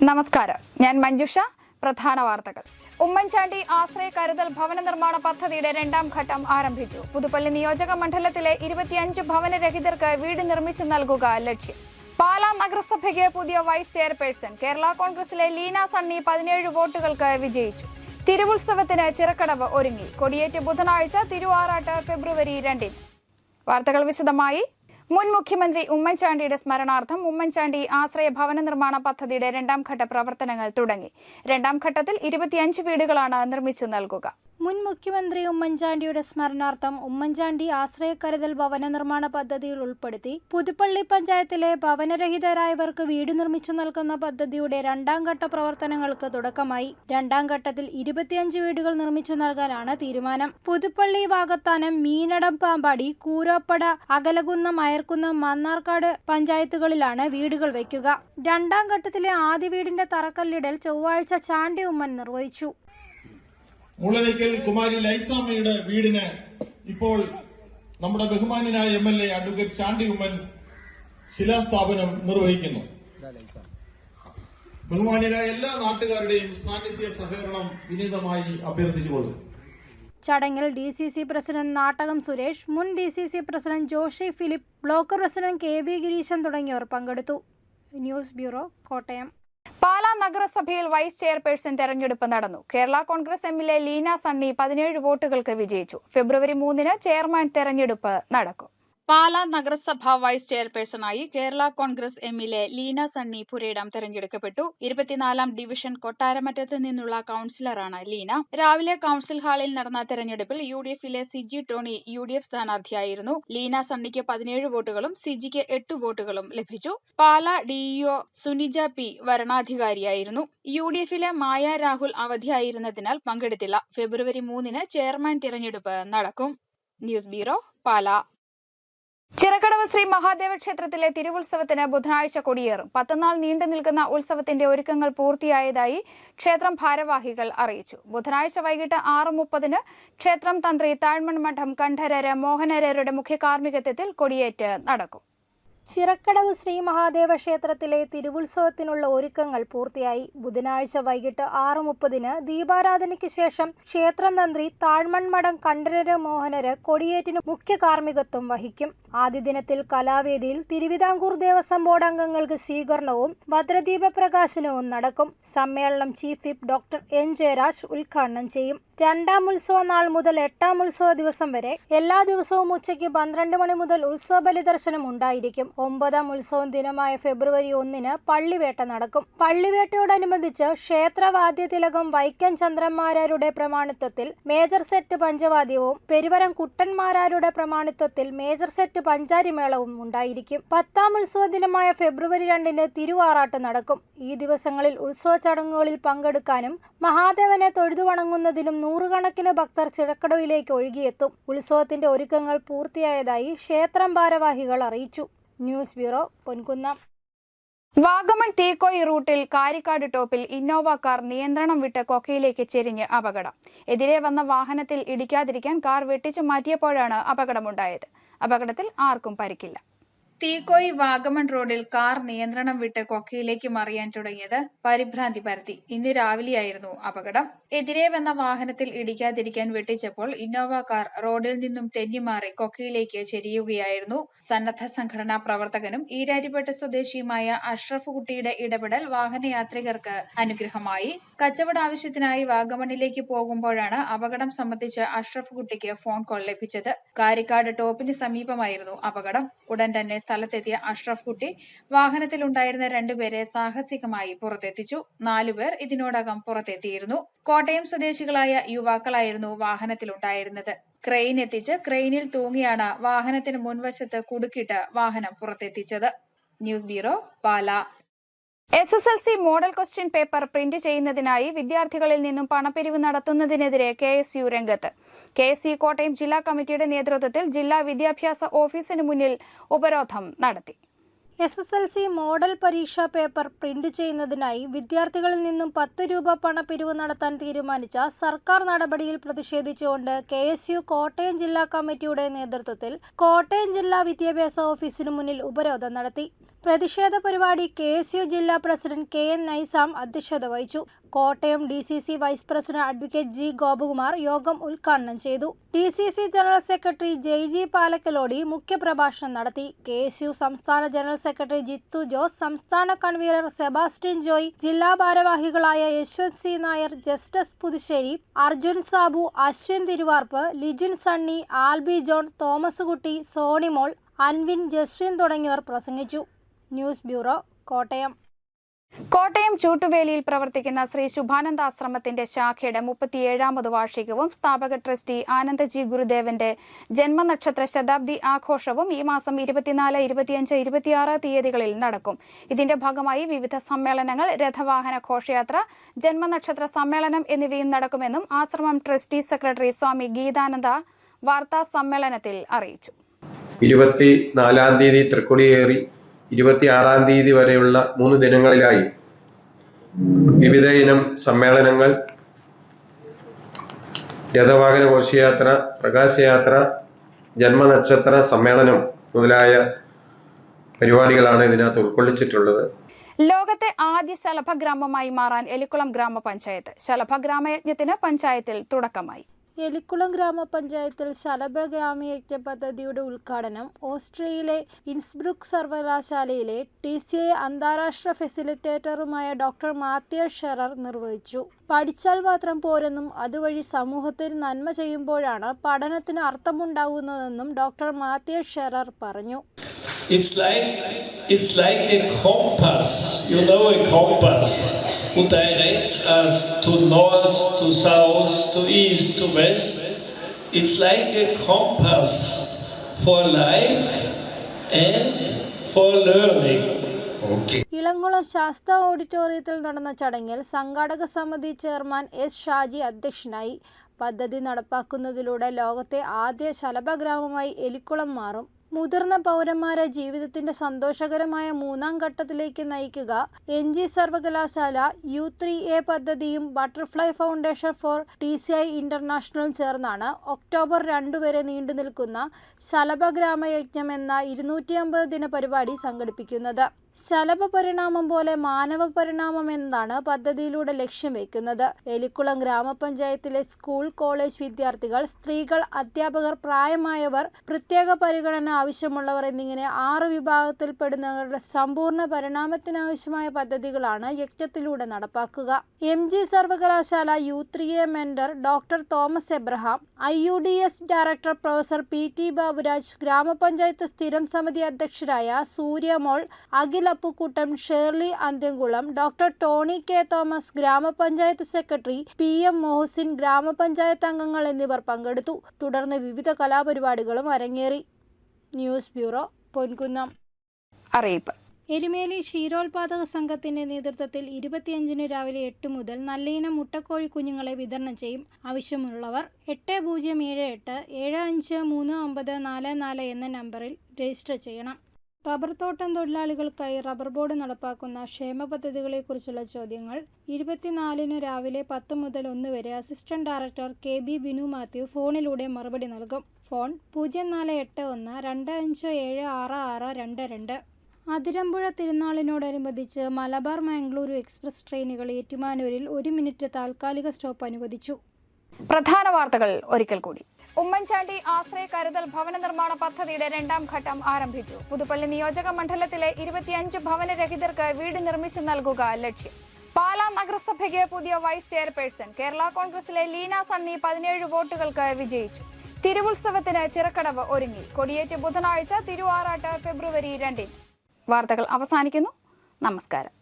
നമസ്കാരം, ഞാൻ മഞ്ജുഷ. പ്രധാന വാർത്തകൾ. ഉമ്മൻചാണ്ടി ആശ്രയ കരുതൽ ഭവന നിർമ്മാണ പദ്ധതിയുടെ രണ്ടാം ഘട്ടം ആരംഭിച്ചു. പുതുപ്പള്ളി നിയോജക മണ്ഡലത്തിലെ 25 ഭവനരഹിതർക്ക് വീട് നിർമ്മിച്ചു നൽകുക ലക്ഷ്യം. പാലാ നഗരസഭയ്ക്ക് പുതിയ വൈസ് ചെയർപേഴ്സൺ. കേരള കോൺഗ്രസിലെ ലീന സണ്ണി 17 വോട്ടുകൾക്ക് വിജയിച്ചു. തിരുവുത്സവത്തിന് ചിറക്കടവ് ഒരുങ്ങി. കൊടിയേറ്റ് ബുധനാഴ്ച, തിരുവാറാട്ട് ഫെബ്രുവരി 2. വാർത്തകൾ വിശദമായി. മുൻ മുഖ്യമന്ത്രി ഉമ്മൻചാണ്ടിയുടെ സ്മരണാർത്ഥം ഉമ്മൻചാണ്ടി ആശ്രയ ഭവന നിർമ്മാണ പദ്ധതിയുടെ രണ്ടാം ഘട്ട പ്രവർത്തനങ്ങൾ തുടങ്ങി. രണ്ടാം ഘട്ടത്തിൽ 25 വീടുകളാണ് നിർമ്മിച്ചു നൽകുക. മുൻ മുഖ്യമന്ത്രി ഉമ്മൻചാണ്ടിയുടെ സ്മരണാർത്ഥം ഉമ്മൻചാണ്ടി ആശ്രയ കരുതൽ ഭവന നിർമ്മാണ പദ്ധതിയിൽ ഉൾപ്പെടുത്തി പുതുപ്പള്ളി പഞ്ചായത്തിലെ ഭവനരഹിതരായവർക്ക് വീട് നിർമ്മിച്ചു നൽകുന്ന പദ്ധതിയുടെ രണ്ടാം ഘട്ട പ്രവർത്തനങ്ങൾക്ക് തുടക്കമായി. രണ്ടാം ഘട്ടത്തിൽ 25 വീടുകൾ നിർമ്മിച്ചു നൽകാനാണ് തീരുമാനം. പുതുപ്പള്ളി, വാകത്താനം, മീനടം, പാമ്പാടി, കൂരോപ്പട, അകലകുന്നം, അയർക്കുന്നം, മണ്ണാർക്കാട് പഞ്ചായത്തുകളിലാണ് വീടുകൾ വയ്ക്കുക. രണ്ടാം ഘട്ടത്തിലെ ആദ്യ വീടിന്റെ തറക്കല്ലിടൽ ചൊവ്വാഴ്ച ചാണ്ടി ഉമ്മൻ നിർവഹിച്ചു. മുളനിക്കൽ കുമാരി ലൈസാമ്മയുടെ വീടിന് ഇപ്പോൾ നമ്മുടെ ബഹുമാന്യനായ MLA അഡ്വക്കേറ്റ് ചാണ്ടി ഉമ്മൻ ശിലാസ്ഥാപനം നിർവഹിക്കുന്നു. ബഹുമാന്യരായ എല്ലാ നാട്ടുകാരുടെയും സാന്നിധ്യ സഹകരണം വിനീതമായി അഭ്യർത്ഥിച്ചുകൊള്ളും. ചടങ്ങിൽ DCC പ്രസിഡന്റ് നാട്ടകം സുരേഷ്, മുൻ DCC president Joshi Philip, block president KB Gireesan തുടങ്ങിയവർ പങ്കെടുത്തു. News bureau, Kottayam. പാലാ നഗരസഭയിൽ വൈസ് ചെയർപേഴ്സൺ തെരഞ്ഞെടുപ്പ് നടന്നു. കേരള കോൺഗ്രസ് MLA ലീന സണ്ണി 17 വോട്ടുകൾക്ക് വിജയിച്ചു. ഫെബ്രുവരി 3 ചെയർമാൻ തെരഞ്ഞെടുപ്പ് നടക്കും. പാലാ നഗരസഭ വൈസ് ചെയർപേഴ്സണായി കേരള കോൺഗ്രസ് MLA ലീന സണ്ണി പുരയിടം തെരഞ്ഞെടുക്കപ്പെട്ടു. 24-ാം ഡിവിഷൻ കൊട്ടാരമറ്റത്ത് നിന്നുള്ള കൌൺസിലറാണ് ലീന. രാവിലെ കൌൺസിൽ ഹാളിൽ നടന്ന തെരഞ്ഞെടുപ്പിൽ UDF-ലെ സിജി ടോണി UDF സ്ഥാനാർത്ഥിയായിരുന്നു. ലീന സണ്ണിക്ക് 17 വോട്ടുകളും സിജിക്ക് 8 വോട്ടുകളും ലഭിച്ചു. പാലാ DEO സുനിജ P വരണാധികാരിയായിരുന്നു. UDF-ലെ മായ രാഹുൽ അവധിയായിരുന്നതിനാൽ പങ്കെടുത്തില്ല. ഫെബ്രുവരി 3 ചെയർമാൻ തിരഞ്ഞെടുപ്പ് നടക്കും. News bureau, Pala. ചിറക്കടവ് ശ്രീ മഹാദേവ ക്ഷേത്രത്തിലെ തിരുവുത്സവത്തിന് ബുധനാഴ്ച കൊടിയേറും. 10 നാൾ നീണ്ടു നിൽക്കുന്ന ഉത്സവത്തിന്റെ ഒരുക്കങ്ങൾ പൂർത്തിയായതായി ക്ഷേത്രം ഭാരവാഹികൾ അറിയിച്ചു. ബുധനാഴ്ച വൈകിട്ട് 6:30 ക്ഷേത്രം തന്ത്രി താഴ്മൺമഠം കണ്ഠരര് മോഹനരരുടെ മുഖ്യ കാർമ്മികത്വത്തിൽ കൊടിയേറ്റ് നടക്കും. ചിറക്കടവ് ശ്രീ മഹാദേവ ക്ഷേത്രത്തിലെ തിരുവുത്സവത്തിനുള്ള ഒരുക്കങ്ങൾ പൂർത്തിയായി. ബുധനാഴ്ച വൈകിട്ട് 6:30 ദീപാരാധനയ്ക്ക് ശേഷം ക്ഷേത്രം തന്ത്രി താഴ്മൺമഠം കണ്ഠരര് മോഹനര് കൊടിയേറ്റിന് മുഖ്യ കാർമ്മികത്വം വഹിക്കും. ആദ്യ ദിനത്തിൽ കലാവേദിയിൽ തിരുവിതാംകൂർ ദേവസ്വം ബോർഡ് അംഗങ്ങൾക്ക് സ്വീകരണവും ഭദ്രദീപ പ്രകാശനവും നടക്കും. സമ്മേളനം chief whip doctor N Jayaraj ഉദ്ഘാടനം ചെയ്യും. രണ്ടാം ഉത്സവ നാൾ മുതൽ 8ാം ഉത്സവ ദിവസം വരെ എല്ലാ ദിവസവും ഉച്ചയ്ക്ക് 12 മണി മുതൽ ഉത്സവ ബലിദർശനം ഉണ്ടായിരിക്കും. 9ാം ഉത്സവം ദിനമായ ഫെബ്രുവരി 1 പള്ളിവേട്ട നടക്കും. പള്ളിവേട്ടയോടനുബന്ധിച്ച് ക്ഷേത്രവാദ്യ തിലകം വൈക്കം ചന്ദ്രന്മാരാരുടെ പ്രമാണിത്വത്തിൽ മേജർ സെറ്റ് പഞ്ചവാദ്യവും പെരുവരം കുട്ടന്മാരാരുടെ പ്രമാണിത്വത്തിൽ മേജർ സെറ്റ് പഞ്ചാരിമേളവും ഉണ്ടായിരിക്കും. 10ാം ഉത്സവ ദിനമായ ഫെബ്രുവരി 2 തിരുവാറാട്ട് നടക്കും. ഈ ദിവസങ്ങളിൽ ഉത്സവ ചടങ്ങുകളിൽ പങ്കെടുക്കാനും മഹാദേവനെ തൊഴുതു വണങ്ങുന്നതിനും നൂറുകണക്കിന് ഭക്തർ ചിറക്കടവിലേക്ക് ഒഴുകിയെത്തും. ഉത്സവത്തിന്റെ ഒരുക്കങ്ങൾ പൂർത്തിയായതായി ക്ഷേത്രം ഭാരവാഹികൾ അറിയിച്ചു. News bureau, Ponkunnam. വാഗമൺ തീക്കോയി റൂട്ടിൽ കാരിക്കാട് ടോപ്പിൽ ഇന്നോവ കാർ നിയന്ത്രണം വിട്ട് കൊക്കയിലേക്ക് ചെരിഞ്ഞ് അപകടം. എതിരെ വന്ന വാഹനത്തിൽ ഇടിക്കാതിരിക്കാൻ കാർ വെട്ടിച്ചു മാറ്റിയപ്പോഴാണ് അപകടമുണ്ടായത്. അപകടത്തിൽ ആർക്കും പരിക്കില്ല. തീക്കോയി വാഗമൺ റോഡിൽ കാർ നിയന്ത്രണം വിട്ട് കൊക്കയിലേക്ക് മറിയാൻ തുടങ്ങിയത് പരിഭ്രാന്തി പരത്തി. ഇന്ന് രാവിലെയായിരുന്നു അപകടം. എതിരെ വന്ന വാഹനത്തിൽ ഇടിക്കാതിരിക്കാൻ വെട്ടിച്ചപ്പോൾ ഇന്നോവ കാർ റോഡിൽ നിന്നും തെന്നിമാറി കൊക്കയിലേക്ക് ചെരിയുകയായിരുന്നു. സന്നദ്ധ സംഘടനാ പ്രവർത്തകനും ഈരാറ്റുപേട്ട സ്വദേശിയുമായ അഷ്റഫ് കുട്ടിയുടെ ഇടപെടൽ വാഹനയാത്രികർക്ക് അനുഗ്രഹമായി. കച്ചവട ആവശ്യത്തിനായി വാഗമണിലേക്ക് പോകുമ്പോഴാണ് അപകടം സംബന്ധിച്ച് അഷ്റഫ് കുട്ടിക്ക് ഫോൺ കോൾ ലഭിച്ചത്. കാരിക്കാട് ടോപ്പിന് സമീപമായിരുന്നു അപകടം. ഉടൻ തന്നെ സ്ഥലത്തെത്തിയ അഷ്റഫ് കുട്ടി വാഹനത്തിലുണ്ടായിരുന്ന 2 പേരെ സാഹസികമായി പുറത്തെത്തിച്ചു. 4 പേർ ഇതിനോടകം പുറത്തെത്തിയിരുന്നു. കോട്ടയം സ്വദേശികളായ യുവാക്കളായിരുന്നു വാഹനത്തിലുണ്ടായിരുന്നത്. ക്രെയിൻ എത്തിച്ച് ക്രെയിനിൽ തൂങ്ങിയാണ് വാഹനത്തിന് മുൻവശത്ത് കുടുക്കിട്ട് വാഹനം പുറത്തെത്തിച്ചത്. News bureau, Pala. SSLC model question paper print ചെയ്യുന്നതിനായി വിദ്യാർത്ഥികളിൽ നിന്നും പണപ്പിരിവ് നടത്തുന്നതിനെതിരെ KSU രംഗത്ത്. KSU കോട്ടയം ജില്ലാ കമ്മിറ്റിയുടെ നേതൃത്വത്തിൽ ജില്ലാ വിദ്യാഭ്യാസ ഓഫീസിന് മുന്നിൽ ഉപരോധം നടത്തി. SSLC മോഡൽ പരീക്ഷാ പേപ്പർ പ്രിന്റ് ചെയ്യുന്നതിനായി വിദ്യാർത്ഥികളിൽ നിന്നും 10 രൂപ പണപ്പിരിവ് നടത്താൻ തീരുമാനിച്ച സർക്കാർ നടപടിയിൽ പ്രതിഷേധിച്ചുകൊണ്ട് KSU കോട്ടയം ജില്ലാ കമ്മിറ്റിയുടെ നേതൃത്വത്തിൽ കോട്ടയം ജില്ലാ വിദ്യാഭ്യാസ ഓഫീസിനു മുന്നിൽ ഉപരോധം നടത്തി. പ്രതിഷേധ പരിപാടി KSU ജില്ലാ പ്രസിഡന്റ് KN നൈസാം അധ്യക്ഷത വഹിച്ചു. Kottayam DCC vice president advocate G Gopakumar യോഗം ഉദ്ഘാടനം ചെയ്തു. DCC general secretary JG Palakkalodi മുഖ്യപ്രഭാഷണം നടത്തി. KSU സംസ്ഥാന ജനറൽ സെക്രട്ടറി ജിത്തു ജോസ്, സംസ്ഥാന കൺവീനർ സെബാസ്റ്റ്യൻ ജോയ്, ജില്ലാ ഭാരവാഹികളായ Yashwanth C Nair, Justice Puthussery, Arjun Sabu, Ashwin Thiruvarppu, Lijin Sunny, Alby John, Thomas Kutty, Sonimol, Anvin, Jaswin തുടങ്ങിയവർ പ്രസംഗിച്ചു. News bureau, Kottayam. കോട്ടയം ചൂട്ടുവേലിയിൽ പ്രവർത്തിക്കുന്ന ശ്രീ ശുഭാനന്ദാശ്രമത്തിന്റെ ശാഖയുടെ 37ാമത് വാർഷികവും സ്ഥാപക ട്രസ്റ്റി ആനന്ദജി ഗുരുദേവന്റെ ജന്മനക്ഷത്ര ശതാബ്ദി ആഘോഷവും ഈ മാസം 24, 25, 26 തീയതികളിൽ നടക്കും. ഇതിന്റെ ഭാഗമായി വിവിധ സമ്മേളനങ്ങൾ, രഥവാഹന ഘോഷയാത്ര, ജന്മനക്ഷത്ര സമ്മേളനം എന്നിവയും നടക്കുമെന്നും ആശ്രമം ട്രസ്റ്റി സെക്രട്ടറി സ്വാമി ഗീതാനന്ദ വാർത്താ സമ്മേളനത്തിൽ അറിയിച്ചു. 24-ാം തീയതി തൃക്കൊടിയേറി 26-ാം തീയതി വരെയുള്ള 3 ദിനങ്ങളിലായി വിവിധ ഇനം സമ്മേളനങ്ങൾ, രഥവാഹന ഘോഷയാത്ര, പ്രകാശയാത്ര, ജന്മനക്ഷത്ര സമ്മേളനം മുതലായ പരിപാടികളാണ് ഇതിനകത്ത് ഉൾക്കൊള്ളിച്ചിട്ടുള്ളത്. ലോകത്തെ ആദ്യ ശലഭഗ്രാമമായി മാറാൻ എലിക്കുളം ഗ്രാമപഞ്ചായത്ത്. ശലഭഗ്രാമയജ്ഞത്തിന് പഞ്ചായത്തിൽ തുടക്കമായി. എലിക്കുളം ഗ്രാമപഞ്ചായത്തിൽ ശലഭഗ്രാമയജ്ഞ പദ്ധതിയുടെ ഉദ്ഘാടനം ഓസ്ട്രിയയിലെ ഇൻസ്ബ്രുക്ക് സർവകലാശാലയിലെ TCI അന്താരാഷ്ട്ര ഫെസിലിറ്റേറ്ററുമായ ഡോക്ടർ മാത്യസ് ഷെറർ നിർവഹിച്ചു. പഠിച്ചാൽ മാത്രം പോരെന്നും അതുവഴി സമൂഹത്തിന് നന്മ ചെയ്യുമ്പോഴാണ് പഠനത്തിന് അർത്ഥമുണ്ടാകുന്നതെന്നും ഡോക്ടർ മാത്യസ് ഷെറർ പറഞ്ഞു. It's like a compass, you know, a compass who directs us to north, to south, to east, to west. It's like a compass for life and for learning. Elamkulam Sastha ഓഡിറ്റോറിയത്തിൽ നടന്ന ചടങ്ങിൽ സംഘാടക സമിതി chairman S. Shaji അധ്യക്ഷനായി. പദ്ധതി നടപ്പാക്കുന്നതിലൂടെ ലോകത്തെ ആദ്യ ശലഭഗ്രാമമായി എലിക്കുളം മാറും. മുതിർന്ന പൗരന്മാരെ ജീവിതത്തിന്റെ സന്തോഷകരമായ 3ാം ഘട്ടത്തിലേക്ക് നയിക്കുക NG സർവകലാശാല U3A പദ്ധതിയും ബട്ടർഫ്ലൈ ഫൗണ്ടേഷൻ ഫോർ TCI ഇന്റർനാഷണലും ചേർന്നാണ് ഒക്ടോബർ 2 വരെ നീണ്ടു നിൽക്കുന്ന ശലഭഗ്രാമയജ്ഞം എന്ന 250 ദിന പരിപാടി സംഘടിപ്പിക്കുന്നത്. ശലഭ പരിണാമം പോലെ മാനവ പരിണാമം എന്നതാണ് പദ്ധതിയിലൂടെ ലക്ഷ്യം വെക്കുന്നത്. എലിക്കുളം ഗ്രാമപഞ്ചായത്തിലെ സ്കൂൾ, കോളേജ് വിദ്യാർത്ഥികൾ, സ്ത്രീകൾ, അധ്യാപകർ, പ്രായമായവർ, പ്രത്യേക പരിഗണന ആവശ്യമുള്ളവർ എന്നിങ്ങനെ 6 വിഭാഗത്തിൽപ്പെടുന്നവരുടെ സമ്പൂർണ്ണ പരിണാമത്തിനാവശ്യമായ പദ്ധതികളാണ് യജ്ഞത്തിലൂടെ നടപ്പാക്കുക. MG സർവകലാശാല U3A mentor doctor Thomas Abraham, IUDS director professor PT Baburaj, ഗ്രാമപഞ്ചായത്ത് സ്ഥിരം സമിതി അധ്യക്ഷരായ Suryamol, Akhil Appukuttan, Shirley Anthyamkulam, doctor Tony K. Thomas, ഗ്രാമപഞ്ചായത്ത് സെക്രട്ടറി PM മോഹസിൻ, ഗ്രാമപഞ്ചായത്ത് അംഗങ്ങൾ എന്നിവർ പങ്കെടുത്തു. തുടർന്ന് വിവിധ കലാപരിപാടികളും അരങ്ങേറി. News bureau, Ponkunnam. അറിയിപ്പ്. എരുമേലി ക്ഷീരോത്പാദക സംഘത്തിന്റെ നേതൃത്വത്തിൽ 25-ന് രാവിലെ 8 മുതൽ നല്ലയിനം മുട്ടക്കോഴി കുഞ്ഞുങ്ങളെ വിതരണം ചെയ്യും. ആവശ്യമുള്ളവർ 8078 753944 എന്ന നമ്പറിൽ രജിസ്റ്റർ ചെയ്യണം. റബ്ബർ തോട്ടം തൊഴിലാളികൾക്കായി റബ്ബർ ബോർഡ് നടപ്പാക്കുന്ന ക്ഷേമ പദ്ധതികളെക്കുറിച്ചുള്ള ചോദ്യങ്ങൾ 24-ന് രാവിലെ 10 മുതൽ 1 വരെ assistant director KB Binu Mathew ഫോണിലൂടെ മറുപടി നൽകും. ഫോൺ 0481 25766622. അതിരമ്പുഴ തിരുനാളിനോടനുബന്ധിച്ച് മലബാർ മംഗളൂരു എക്സ്പ്രസ് ട്രെയിനുകൾ ഏറ്റുമാനൂരിൽ 1 മിനിറ്റ് താൽക്കാലിക സ്റ്റോപ്പ് അനുവദിച്ചു. പ്രധാന വാർത്തകൾ ഒരിക്കൽ കൂടി. ഉമ്മൻചാണ്ടി ആശ്രയ കരുതൽ ഭവന നിർമ്മാണ പദ്ധതിയുടെ 2ാം ഘട്ടം ആരംഭിച്ചു. പുതുപ്പള്ളി നിയോജക മണ്ഡലത്തിലെ 25 ഭവനരഹിതർക്ക് വീട് നിർമ്മിച്ചു നൽകുക ലക്ഷ്യം. പാലാ നഗരസഭയ്ക്ക് പുതിയ വൈസ് ചെയർപേഴ്സൺ. കേരള കോൺഗ്രസിലെ ലീന സണ്ണി 17 വോട്ടുകൾക്ക് വിജയിച്ചു. തിരുവുത്സവത്തിന് ചിറക്കടവ് ഒരുങ്ങി. കൊടിയേറ്റ് ബുധനാഴ്ച, തിരുവാറാട്ട് ഫെബ്രുവരി 2-ന്. വാർത്തകൾ അവസാനിക്കുന്നു. നമസ്കാരം.